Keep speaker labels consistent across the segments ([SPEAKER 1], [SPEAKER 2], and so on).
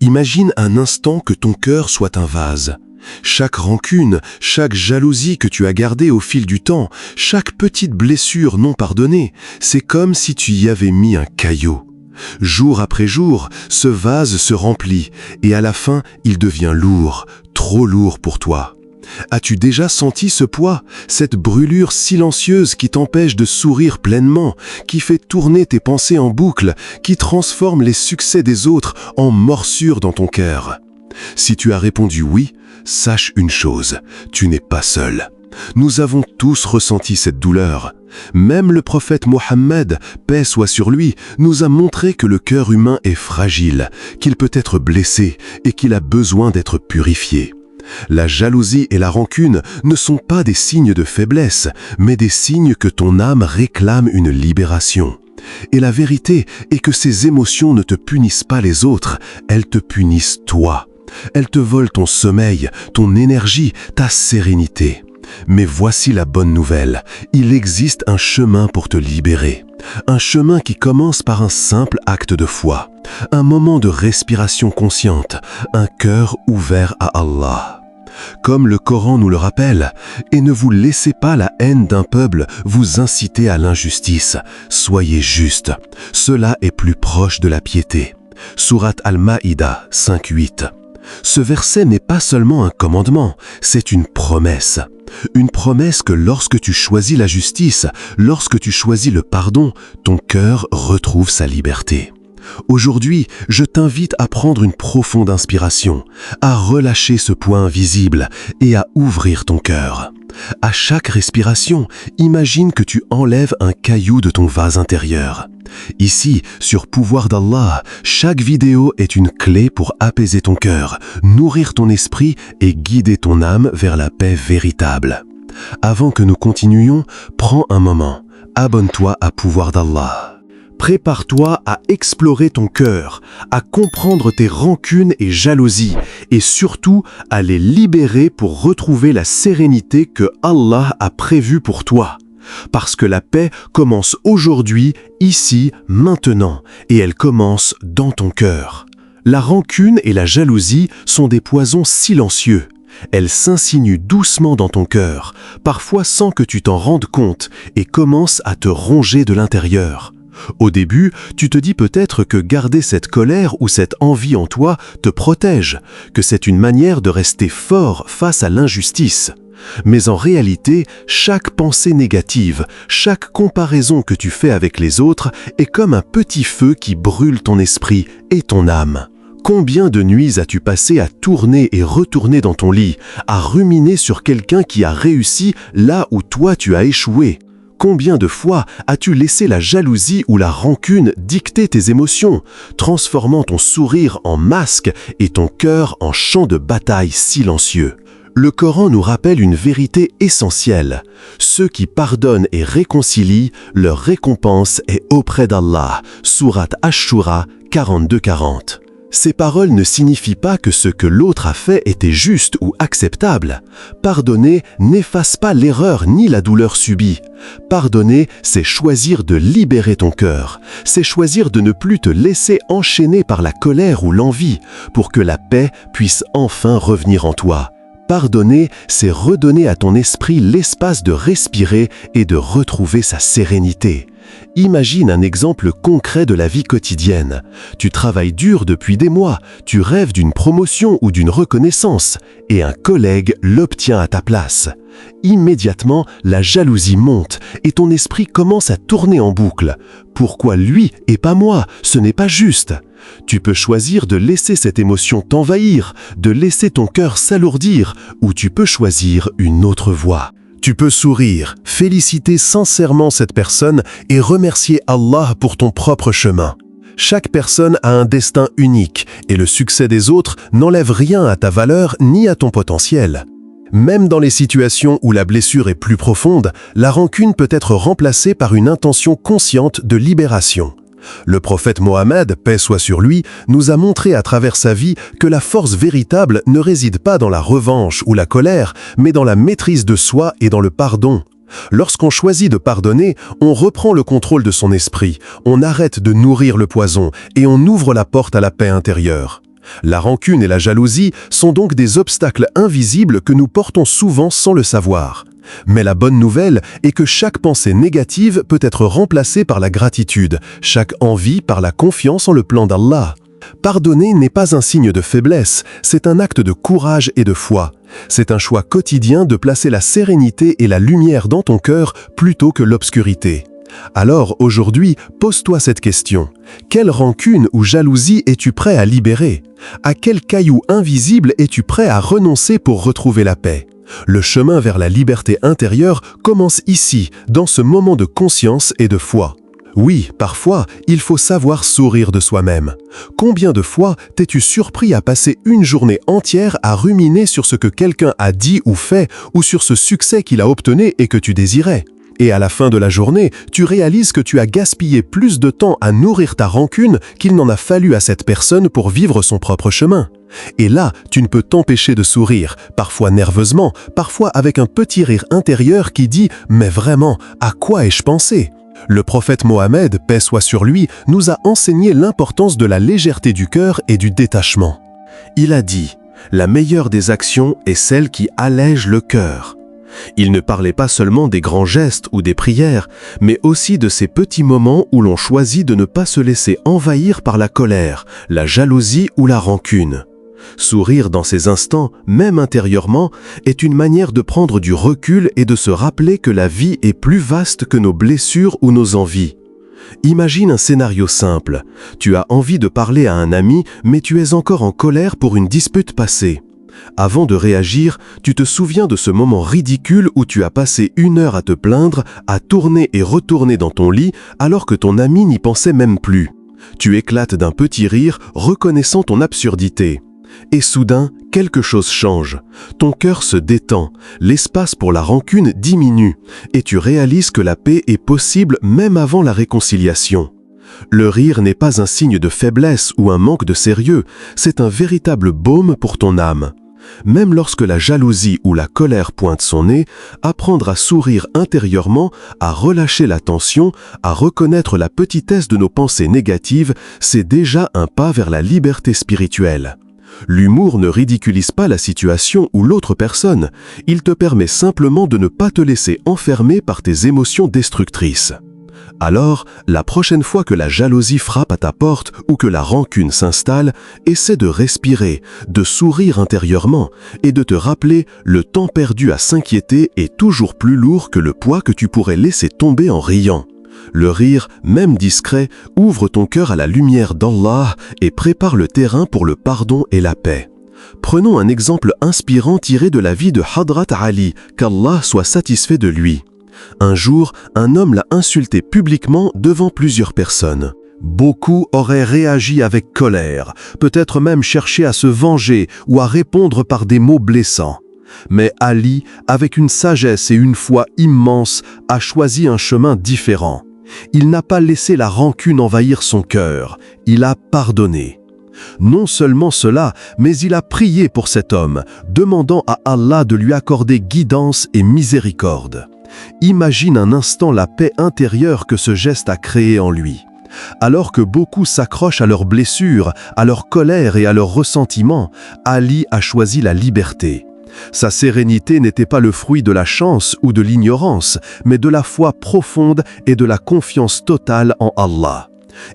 [SPEAKER 1] Imagine un instant que ton cœur soit un vase. Chaque rancune, chaque jalousie que tu as gardée au fil du temps, chaque petite blessure non pardonnée, c'est comme si tu y avais mis un caillou. Jour après jour, ce vase se remplit et à la fin, il devient lourd, trop lourd pour toi. As-tu déjà senti ce poids, cette brûlure silencieuse qui t'empêche de sourire pleinement, qui fait tourner tes pensées en boucle, qui transforme les succès des autres en morsures dans ton cœur? Si tu as répondu oui, sache une chose, tu n'es pas seul. Nous avons tous ressenti cette douleur. Même le prophète Mohammed, paix soit sur lui, nous a montré que le cœur humain est fragile, qu'il peut être blessé et qu'il a besoin d'être purifié. La jalousie et la rancune ne sont pas des signes de faiblesse, mais des signes que ton âme réclame une libération. Et la vérité est que ces émotions ne te punissent pas les autres, elles te punissent toi. Elles te volent ton sommeil, ton énergie, ta sérénité. Mais voici la bonne nouvelle, il existe un chemin pour te libérer. Un chemin qui commence par un simple acte de foi, un moment de respiration consciente, un cœur ouvert à Allah. Comme le Coran nous le rappelle, et ne vous laissez pas la haine d'un peuple vous inciter à l'injustice, soyez juste, cela est plus proche de la piété. Sourate Al-Maïda 5:8. Ce verset n'est pas seulement un commandement, c'est une promesse. Une promesse que lorsque tu choisis la justice, lorsque tu choisis le pardon, ton cœur retrouve sa liberté. Aujourd'hui, je t'invite à prendre une profonde inspiration, à relâcher ce poids invisible et à ouvrir ton cœur. À chaque respiration, imagine que tu enlèves un caillou de ton vase intérieur. Ici, sur Pouvoir d'Allah, chaque vidéo est une clé pour apaiser ton cœur, nourrir ton esprit et guider ton âme vers la paix véritable. Avant que nous continuions, prends un moment, abonne-toi à Pouvoir d'Allah. Prépare-toi à explorer ton cœur, à comprendre tes rancunes et jalousies, et surtout à les libérer pour retrouver la sérénité que Allah a prévue pour toi. Parce que la paix commence aujourd'hui, ici, maintenant, et elle commence dans ton cœur. La rancune et la jalousie sont des poisons silencieux. Elles s'insinuent doucement dans ton cœur, parfois sans que tu t'en rendes compte, et commencent à te ronger de l'intérieur. Au début, tu te dis peut-être que garder cette colère ou cette envie en toi te protège, que c'est une manière de rester fort face à l'injustice. Mais en réalité, chaque pensée négative, chaque comparaison que tu fais avec les autres est comme un petit feu qui brûle ton esprit et ton âme. Combien de nuits as-tu passé à tourner et retourner dans ton lit, à ruminer sur quelqu'un qui a réussi là où toi tu as échoué? Combien de fois as-tu laissé la jalousie ou la rancune dicter tes émotions, transformant ton sourire en masque et ton cœur en champ de bataille silencieux? Le Coran nous rappelle une vérité essentielle. Ceux qui pardonnent et réconcilient, leur récompense est auprès d'Allah. Sourate Ash-Shura 42-40. Ces paroles ne signifient pas que ce que l'autre a fait était juste ou acceptable. Pardonner n'efface pas l'erreur ni la douleur subie. Pardonner, c'est choisir de libérer ton cœur. C'est choisir de ne plus te laisser enchaîner par la colère ou l'envie pour que la paix puisse enfin revenir en toi. Pardonner, c'est redonner à ton esprit l'espace de respirer et de retrouver sa sérénité. Imagine un exemple concret de la vie quotidienne. Tu travailles dur depuis des mois, tu rêves d'une promotion ou d'une reconnaissance, et un collègue l'obtient à ta place. Immédiatement, la jalousie monte et ton esprit commence à tourner en boucle. Pourquoi lui et pas moi? Ce n'est pas juste. Tu peux choisir de laisser cette émotion t'envahir, de laisser ton cœur s'alourdir, ou tu peux choisir une autre voie. Tu peux sourire, féliciter sincèrement cette personne et remercier Allah pour ton propre chemin. Chaque personne a un destin unique et le succès des autres n'enlève rien à ta valeur ni à ton potentiel. Même dans les situations où la blessure est plus profonde, la rancune peut être remplacée par une intention consciente de libération. Le prophète Mohammed, paix soit sur lui, nous a montré à travers sa vie que la force véritable ne réside pas dans la revanche ou la colère, mais dans la maîtrise de soi et dans le pardon. Lorsqu'on choisit de pardonner, on reprend le contrôle de son esprit, on arrête de nourrir le poison et on ouvre la porte à la paix intérieure. La rancune et la jalousie sont donc des obstacles invisibles que nous portons souvent sans le savoir. Mais la bonne nouvelle est que chaque pensée négative peut être remplacée par la gratitude, chaque envie par la confiance en le plan d'Allah. Pardonner n'est pas un signe de faiblesse, c'est un acte de courage et de foi. C'est un choix quotidien de placer la sérénité et la lumière dans ton cœur plutôt que l'obscurité. Alors aujourd'hui, pose-toi cette question. Quelle rancune ou jalousie es-tu prêt à libérer? À quel caillou invisible es-tu prêt à renoncer pour retrouver la paix? Le chemin vers la liberté intérieure commence ici, dans ce moment de conscience et de foi. Oui, parfois, il faut savoir sourire de soi-même. Combien de fois t'es-tu surpris à passer une journée entière à ruminer sur ce que quelqu'un a dit ou fait, ou sur ce succès qu'il a obtenu et que tu désirais? Et à la fin de la journée, tu réalises que tu as gaspillé plus de temps à nourrir ta rancune qu'il n'en a fallu à cette personne pour vivre son propre chemin. Et là, tu ne peux t'empêcher de sourire, parfois nerveusement, parfois avec un petit rire intérieur qui dit « Mais vraiment, à quoi ai-je pensé ?» Le prophète Mohammed, paix soit sur lui, nous a enseigné l'importance de la légèreté du cœur et du détachement. Il a dit « La meilleure des actions est celle qui allège le cœur ». Il ne parlait pas seulement des grands gestes ou des prières, mais aussi de ces petits moments où l'on choisit de ne pas se laisser envahir par la colère, la jalousie ou la rancune. Sourire dans ces instants, même intérieurement, est une manière de prendre du recul et de se rappeler que la vie est plus vaste que nos blessures ou nos envies. Imagine un scénario simple. Tu as envie de parler à un ami, mais tu es encore en colère pour une dispute passée. Avant de réagir, tu te souviens de ce moment ridicule où tu as passé 1 heure à te plaindre, à tourner et retourner dans ton lit alors que ton ami n'y pensait même plus. Tu éclates d'un petit rire, reconnaissant ton absurdité. Et soudain, quelque chose change. Ton cœur se détend, l'espace pour la rancune diminue, et tu réalises que la paix est possible même avant la réconciliation. Le rire n'est pas un signe de faiblesse ou un manque de sérieux, c'est un véritable baume pour ton âme. Même lorsque la jalousie ou la colère pointe son nez, apprendre à sourire intérieurement, à relâcher la tension, à reconnaître la petitesse de nos pensées négatives, c'est déjà un pas vers la liberté spirituelle. L'humour ne ridiculise pas la situation ou l'autre personne, il te permet simplement de ne pas te laisser enfermer par tes émotions destructrices. Alors, la prochaine fois que la jalousie frappe à ta porte ou que la rancune s'installe, essaie de respirer, de sourire intérieurement et de te rappeler le temps perdu à s'inquiéter est toujours plus lourd que le poids que tu pourrais laisser tomber en riant. Le rire, même discret, ouvre ton cœur à la lumière d'Allah et prépare le terrain pour le pardon et la paix. Prenons un exemple inspirant tiré de la vie de Hadrat Ali, qu'Allah soit satisfait de lui. Un jour, un homme l'a insulté publiquement devant plusieurs personnes. Beaucoup auraient réagi avec colère, peut-être même cherché à se venger ou à répondre par des mots blessants. Mais Ali, avec une sagesse et une foi immense, a choisi un chemin différent. Il n'a pas laissé la rancune envahir son cœur, il a pardonné. Non seulement cela, mais il a prié pour cet homme, demandant à Allah de lui accorder guidance et miséricorde. Imagine un instant la paix intérieure que ce geste a créée en lui. Alors que beaucoup s'accrochent à leurs blessures, à leur colère et à leurs ressentiments, Ali a choisi la liberté. Sa sérénité n'était pas le fruit de la chance ou de l'ignorance, mais de la foi profonde et de la confiance totale en Allah.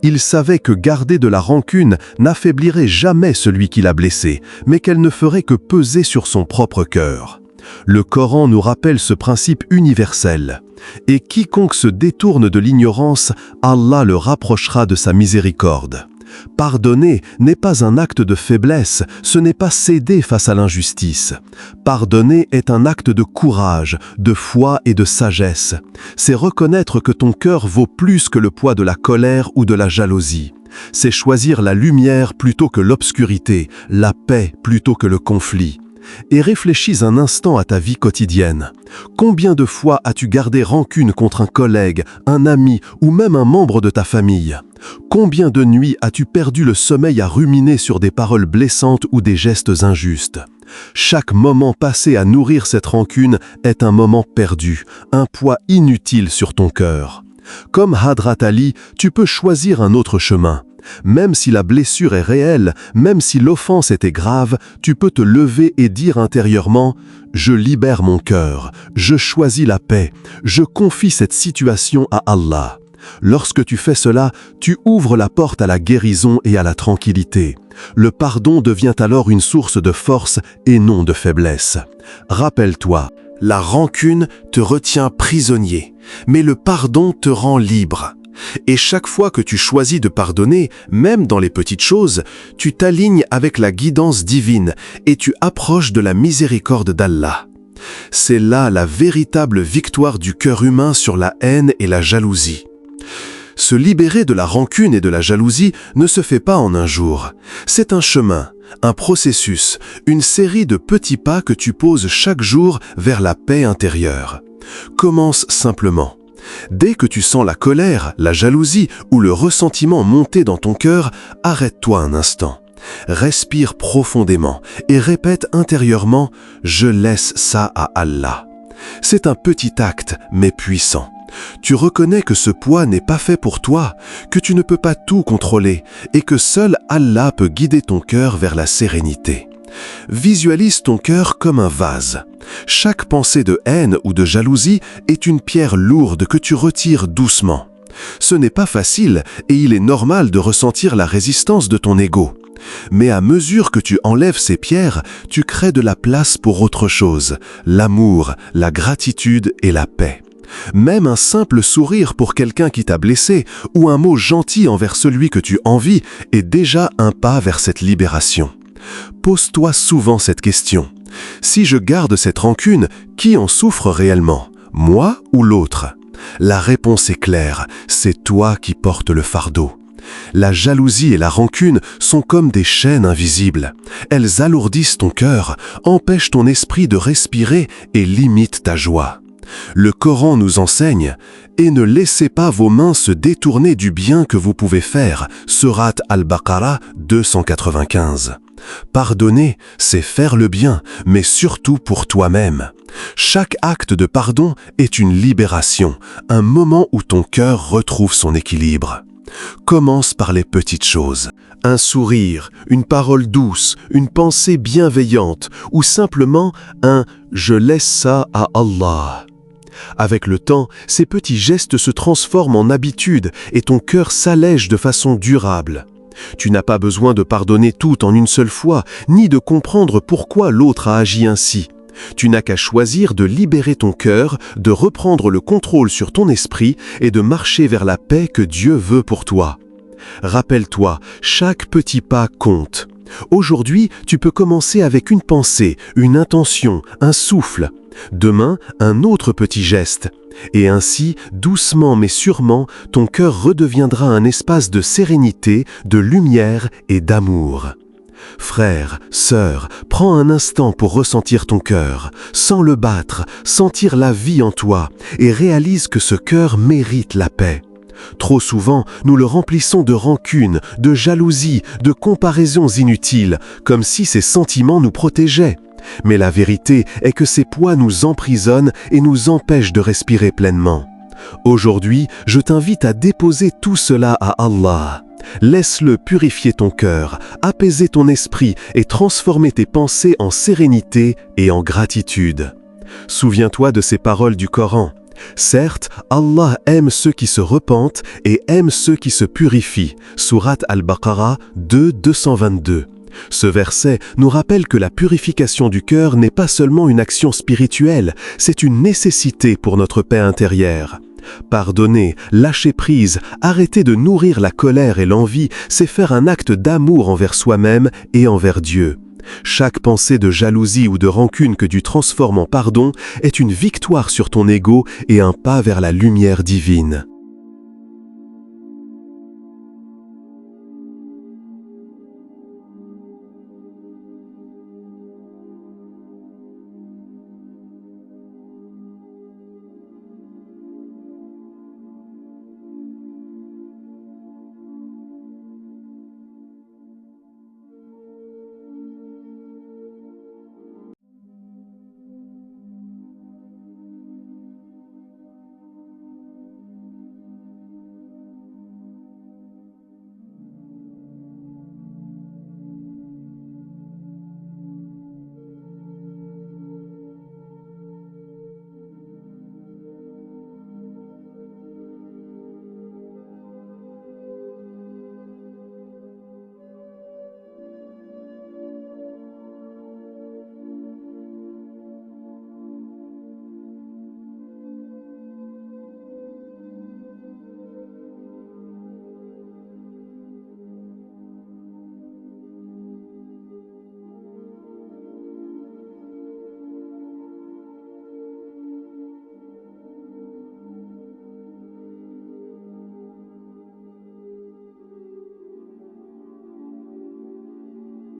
[SPEAKER 1] Il savait que garder de la rancune n'affaiblirait jamais celui qui l'a blessé, mais qu'elle ne ferait que peser sur son propre cœur. Le Coran nous rappelle ce principe universel. Et quiconque se détourne de l'ignorance, Allah le rapprochera de sa miséricorde. Pardonner n'est pas un acte de faiblesse, ce n'est pas céder face à l'injustice. Pardonner est un acte de courage, de foi et de sagesse. C'est reconnaître que ton cœur vaut plus que le poids de la colère ou de la jalousie. C'est choisir la lumière plutôt que l'obscurité, la paix plutôt que le conflit. Et réfléchis un instant à ta vie quotidienne. Combien de fois as-tu gardé rancune contre un collègue, un ami ou même un membre de ta famille? Combien de nuits as-tu perdu le sommeil à ruminer sur des paroles blessantes ou des gestes injustes? Chaque moment passé à nourrir cette rancune est un moment perdu, un poids inutile sur ton cœur. Comme Hadrat Ali, tu peux choisir un autre chemin. Même si la blessure est réelle, même si l'offense était grave, tu peux te lever et dire intérieurement « Je libère mon cœur, je choisis la paix, je confie cette situation à Allah ». Lorsque tu fais cela, tu ouvres la porte à la guérison et à la tranquillité. Le pardon devient alors une source de force et non de faiblesse. Rappelle-toi, la rancune te retient prisonnier, mais le pardon te rend libre. Et chaque fois que tu choisis de pardonner, même dans les petites choses, tu t'alignes avec la guidance divine et tu approches de la miséricorde d'Allah. C'est là la véritable victoire du cœur humain sur la haine et la jalousie. Se libérer de la rancune et de la jalousie ne se fait pas en un jour. C'est un chemin, un processus, une série de petits pas que tu poses chaque jour vers la paix intérieure. Commence simplement. Dès que tu sens la colère, la jalousie ou le ressentiment monter dans ton cœur, arrête-toi un instant. Respire profondément et répète intérieurement « Je laisse ça à Allah ». C'est un petit acte, mais puissant. Tu reconnais que ce poids n'est pas fait pour toi, que tu ne peux pas tout contrôler et que seul Allah peut guider ton cœur vers la sérénité. Visualise ton cœur comme un vase. Chaque pensée de haine ou de jalousie est une pierre lourde que tu retires doucement. Ce n'est pas facile et il est normal de ressentir la résistance de ton ego. Mais à mesure que tu enlèves ces pierres, tu crées de la place pour autre chose, l'amour, la gratitude et la paix. Même un simple sourire pour quelqu'un qui t'a blessé ou un mot gentil envers celui que tu envies est déjà un pas vers cette libération. Pose-toi souvent cette question. Si je garde cette rancune, qui en souffre réellement, moi ou l'autre? La réponse est claire, c'est toi qui portes le fardeau. La jalousie et la rancune sont comme des chaînes invisibles. Elles alourdissent ton cœur, empêchent ton esprit de respirer et limitent ta joie. Le Coran nous enseigne « Et ne laissez pas vos mains se détourner du bien que vous pouvez faire » Sourate Al-Baqarah 295. Pardonner, c'est faire le bien, mais surtout pour toi-même. Chaque acte de pardon est une libération, un moment où ton cœur retrouve son équilibre. Commence par les petites choses. Un sourire, une parole douce, une pensée bienveillante ou simplement un « je laisse ça à Allah ». Avec le temps, ces petits gestes se transforment en habitude et ton cœur s'allège de façon durable. Tu n'as pas besoin de pardonner tout en une seule fois, ni de comprendre pourquoi l'autre a agi ainsi. Tu n'as qu'à choisir de libérer ton cœur, de reprendre le contrôle sur ton esprit et de marcher vers la paix que Dieu veut pour toi. Rappelle-toi, chaque petit pas compte. Aujourd'hui, tu peux commencer avec une pensée, une intention, un souffle. Demain, un autre petit geste. Et ainsi, doucement mais sûrement, ton cœur redeviendra un espace de sérénité, de lumière et d'amour. Frère, sœur, prends un instant pour ressentir ton cœur, sans le battre, sentir la vie en toi et réalise que ce cœur mérite la paix. Trop souvent, nous le remplissons de rancune, de jalousie, de comparaisons inutiles, comme si ces sentiments nous protégeaient. Mais la vérité est que ces poids nous emprisonnent et nous empêchent de respirer pleinement. Aujourd'hui, je t'invite à déposer tout cela à Allah. Laisse-le purifier ton cœur, apaiser ton esprit et transformer tes pensées en sérénité et en gratitude. Souviens-toi de ces paroles du Coran. Certes, Allah aime ceux qui se repentent et aime ceux qui se purifient. Sourate Al-Baqarah 2:222. Ce verset nous rappelle que la purification du cœur n'est pas seulement une action spirituelle, c'est une nécessité pour notre paix intérieure. Pardonner, lâcher prise, arrêter de nourrir la colère et l'envie, c'est faire un acte d'amour envers soi-même et envers Dieu. Chaque pensée de jalousie ou de rancune que tu transformes en pardon est une victoire sur ton ego et un pas vers la lumière divine.